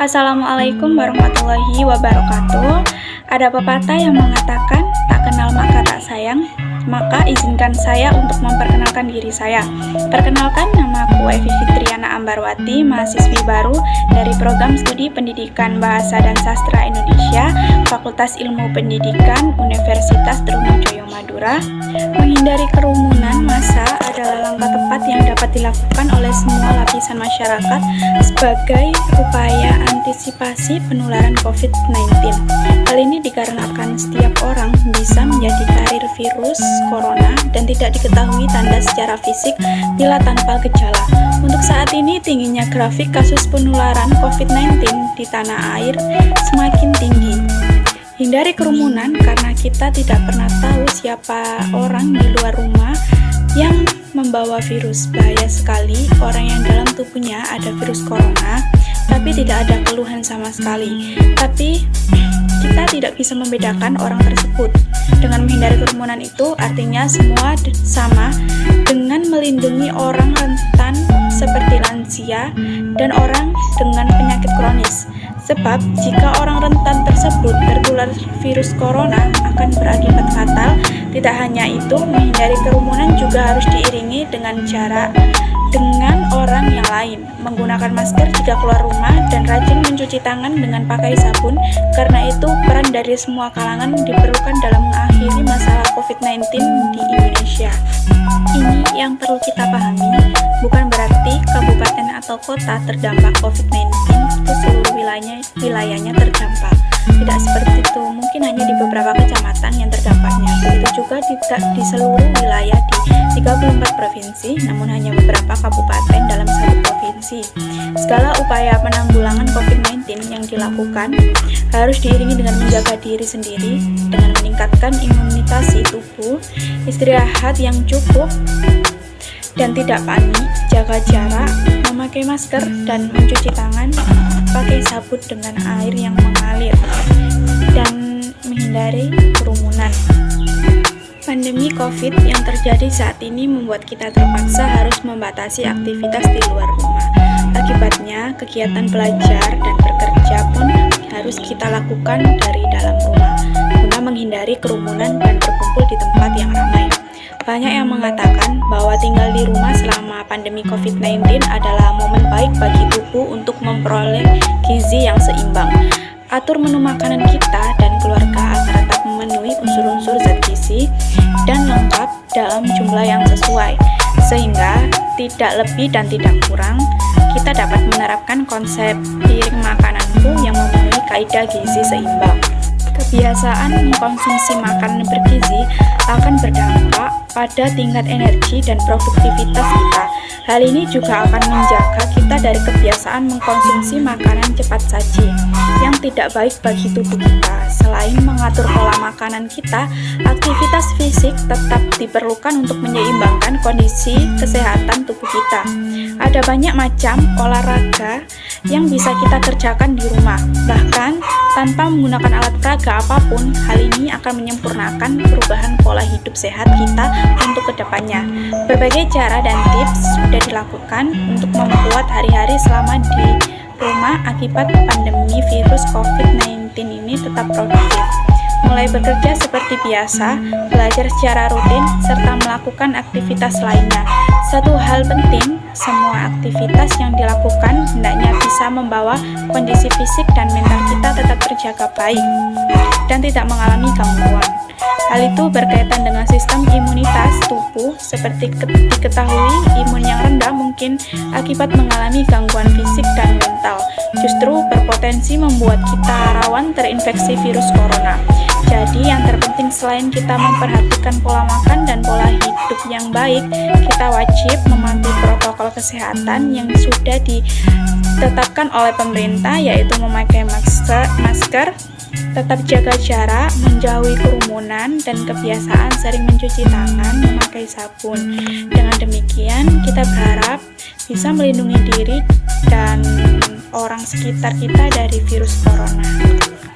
Assalamualaikum warahmatullahi wabarakatuh. Ada pepatah yang mengatakan, tak kenal maka tak sayang. Maka izinkan saya untuk memperkenalkan diri saya. Perkenalkan, nama aku Evi Fitriana Ambarwati, mahasiswi baru dari Program Studi Pendidikan Bahasa dan Sastra Indonesia, Fakultas Ilmu Pendidikan, Universitas Trunojoyo Madura. Menghindari kerumunan massa adalah langkah tepat yang dapat dilakukan oleh semua lapisan masyarakat sebagai upaya antisipasi penularan COVID-19. Hal ini dikarenakan setiap orang bisa menjadi karir virus corona dan tidak diketahui tanda secara fisik bila tanpa gejala. Untuk saat ini, tingginya grafik kasus penularan COVID-19 di tanah air semakin tinggi. Hindari kerumunan karena kita tidak pernah tahu siapa orang di luar rumah yang membawa virus. Bahaya sekali orang yang dalam tubuhnya ada virus corona tapi tidak ada keluhan sama sekali. Tapi kita tidak bisa membedakan orang tersebut. Dengan menghindari kerumunan itu artinya semua sama dengan melindungi orang rentan seperti lansia dan orang dengan penyakit kronis. Sebab jika orang rentan tersebut tertular virus corona akan berakibat fatal. Tidak hanya itu, menghindari kerumunan juga harus diiringi dengan jarak dengan orang yang lain, menggunakan masker jika keluar rumah, dan rajin mencuci tangan dengan pakai sabun. Karena itu, peran dari semua kalangan diperlukan dalam mengakhiri masalah COVID-19 di Indonesia. Ini yang perlu kita pahami, bukan berarti kabupaten atau kota terdampak COVID-19 itu seluruh wilayahnya terdampak. Tidak seperti itu, mungkin hanya di beberapa kecamatan yang terdampaknya. Begitu juga tidak di seluruh wilayah di 34 provinsi, namun hanya beberapa kabupaten dalam satu provinsi. Segala upaya penanggulangan COVID-19 yang dilakukan harus diiringi dengan menjaga diri sendiri, dengan meningkatkan imunitas tubuh, istirahat yang cukup, dan tidak panik, jaga jarak, memakai masker, dan mencuci tangan pakai sabun dengan air yang mengalir, dan menghindari kerumunan. Pandemi COVID yang terjadi saat ini membuat kita terpaksa harus membatasi aktivitas di luar rumah. Akibatnya, kegiatan belajar dan bekerja pun harus kita lakukan dari dalam rumah, guna menghindari kerumunan dan berkumpul di tempat yang ramai. Banyak yang mengatakan bahwa tinggal di rumah selama pandemi COVID-19 adalah momen baik bagi tubuh untuk memperoleh gizi yang seimbang. Atur menu makanan kita dan keluarga agar tetap memenuhi unsur-unsur zat gizi dan lengkap dalam jumlah yang sesuai, sehingga tidak lebih dan tidak kurang. Kita dapat menerapkan konsep piring makananku yang memenuhi kaidah gizi seimbang. Kebiasaan mengkonsumsi makanan bergizi akan berdampak pada tingkat energi dan produktivitas kita. Hal ini juga akan menjaga kita dari kebiasaan mengkonsumsi makanan cepat saji yang tidak baik bagi tubuh kita. Selain mengatur pola makanan kita, aktivitas fisik tetap diperlukan untuk menyeimbangkan kondisi kesehatan tubuh kita. Ada banyak macam olahraga yang bisa kita kerjakan di rumah, bahkan tanpa menggunakan alat peraga apapun. Hal ini akan menyempurnakan perubahan pola hidup sehat kita untuk kedepannya. Berbagai cara dan tips sudah dilakukan untuk membuat hari-hari selama di rumah akibat pandemi virus COVID-19 ini tetap produktif. Mulai bekerja seperti biasa, belajar secara rutin, serta melakukan aktivitas lainnya. Satu hal penting, semua aktivitas yang dilakukan hendaknya bisa membawa kondisi fisik dan mental kita tetap terjaga baik dan tidak mengalami gangguan. Hal itu berkaitan dengan sistem imunitas tubuh. Seperti diketahui, imun yang rendah mungkin akibat mengalami gangguan fisik dan mental, justru berpotensi membuat kita rawan terinfeksi virus corona. Jadi yang terpenting selain kita memperhatikan pola makan dan pola hidup yang baik, kita wajib mematuhi protokol kesehatan yang sudah ditetapkan oleh pemerintah, yaitu memakai masker, tetap jaga jarak, menjauhi kerumunan, dan kebiasaan sering mencuci tangan, memakai sabun. Dengan demikian, kita berharap bisa melindungi diri dan orang sekitar kita dari virus corona.